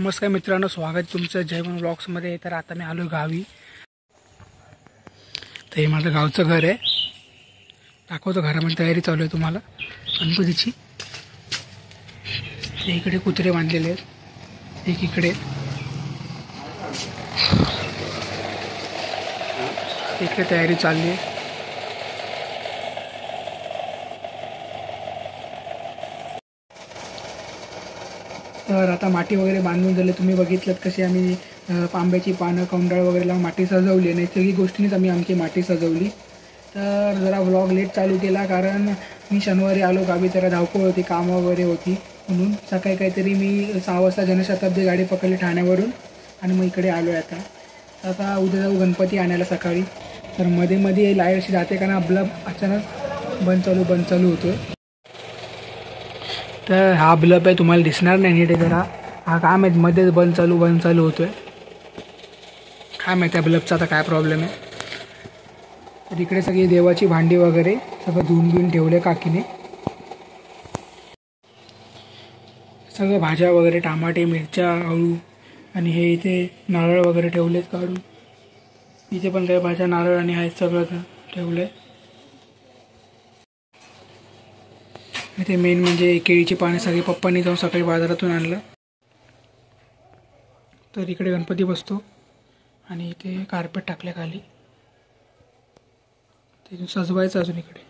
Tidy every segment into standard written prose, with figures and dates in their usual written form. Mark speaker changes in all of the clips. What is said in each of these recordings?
Speaker 1: नमस्कार मित्रांनो, स्वागत तुमचं जयवन ब्लॉग्समध्ये। तर आता मी आलो गावी। तर हे माझं गावचं घर आहे, दाखवतो। घरामध्ये तयारी चालू आहे तुम्हाला गणपतीची। इकडे कुत्रे बांधलेले आहेत, एक इकडे, इकडे तयारी चालली आहे। तर आता माटी वगैरे बांधून झाले। तुम्ही बघितलं कशी आम्ही आंब्याची पानं, कौंडाळ वगैरे लावून माटी सजवली। नैसर्गिक गोष्टींनीच आम्ही आमची माटी सजवली। तर जरा व्लॉग लेट चालू केला, कारण मी शनिवारी आलो गावी, जरा धावपळ होती, कामं वगैरे होती, म्हणून सकाळी काहीतरी मी 6 वाजता जनशताब्दी गाडी पकडली ठाण्यावरून आणि मग इकडे आलो आहे। आता उद्या जाऊ गणपती आणायला सकाळी। तर मध्ये मध्ये लाईट अशी जाते, कारण बल्ब अचानक बंद चालू होतो। तर हा बल्ब आहे, तुम्हाला दिसणार नाही नीट, जरा हा काय माहीत मध्येच बंद चालू होतोय। काय माहिती त्या बल्बचा आता काय प्रॉब्लेम आहे। तर इकडे सगळी देवाची भांडी वगैरे सगळं धुवून ठेवले काकीने। सगळं भाज्या वगैरे, टमाटे, मिरच्या, आळू, आणि हे इथे नारळ वगैरे ठेवलेत काढून। इथे पण काही भाज्या, नारळ आणि आहेत, सगळं ठेवलंय। इथे मेन म्हणजे केळीची पाने सगळी पप्पांनी जाऊन सकाळी बाजारातून आणलं। तर इकडे गणपती बसतो आणि इथे कार्पेट टाकले खाली, ते सजवायचं अजून इकडे।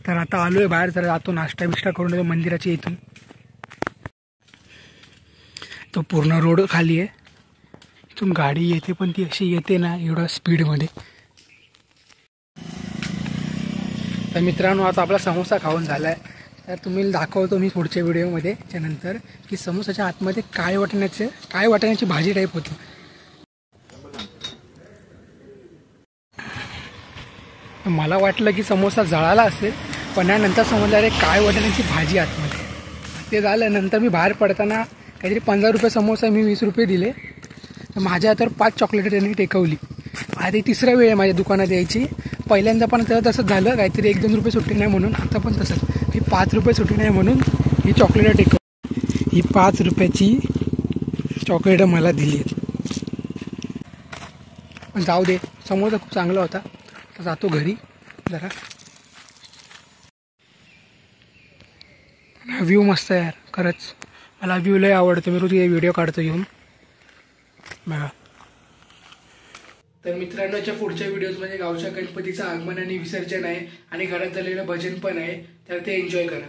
Speaker 1: तर आता आलोय बाहेर, जरा जातो नाश्ता बिष्टा करून येतो मंदिराच्या इथून। तो पूर्ण रोड खाली आहे, इथून गाडी येते, पण ती अशी येते ना एवढा स्पीडमध्ये। तर मित्रांनो, आता आपला समोसा खाऊन झाला आहे। तर तुम्ही दाखवतो मी पुढच्या व्हिडिओमध्ये त्यानंतर की समोसाच्या आतमध्ये काळे वाटाण्याची भाजी टाईप होती। मला वाटलं की समोसा जळाला असेल, पण त्यानंतर समजलं अरे काळे वाटाण्याची भाजी आतमध्ये। ते झालं, नंतर मी बाहेर पडताना काहीतरी 15 रुपये समोसा, मी 20 रुपये दिले। तर माझ्या हातावर 5 चॉकलेट त्यांनी टेकवली। आता तिसरा वेळ आहे माझ्या दुकानात यायची। पहिल्यांदा पण तर तसंच झालं, काहीतरी 1-2 रुपये सुट्टी नाही म्हणून। आता पण तसंच, ही 5 रुपये सुट्टी नाही म्हणून ही चॉकलेट टेकवली। ही 5 रुपयाची चॉकलेट मला दिली आहेत। पण जाऊ दे, समोसा खूप चांगला होता। तर जातो घरी जरा। व्ह्यू मस्त आहे यार, खरंच मला व्ह्यू लय आवडतो। मी रोज व्हिडिओ काढतो येऊन बघा। तर मित्रांनोच्या पुढच्या व्हिडिओजमध्ये गावच्या गणपतीचं आगमन आणि विसर्जन आहे, आणि घरात झालेलं भजन पण आहे, तर ते एन्जॉय करा।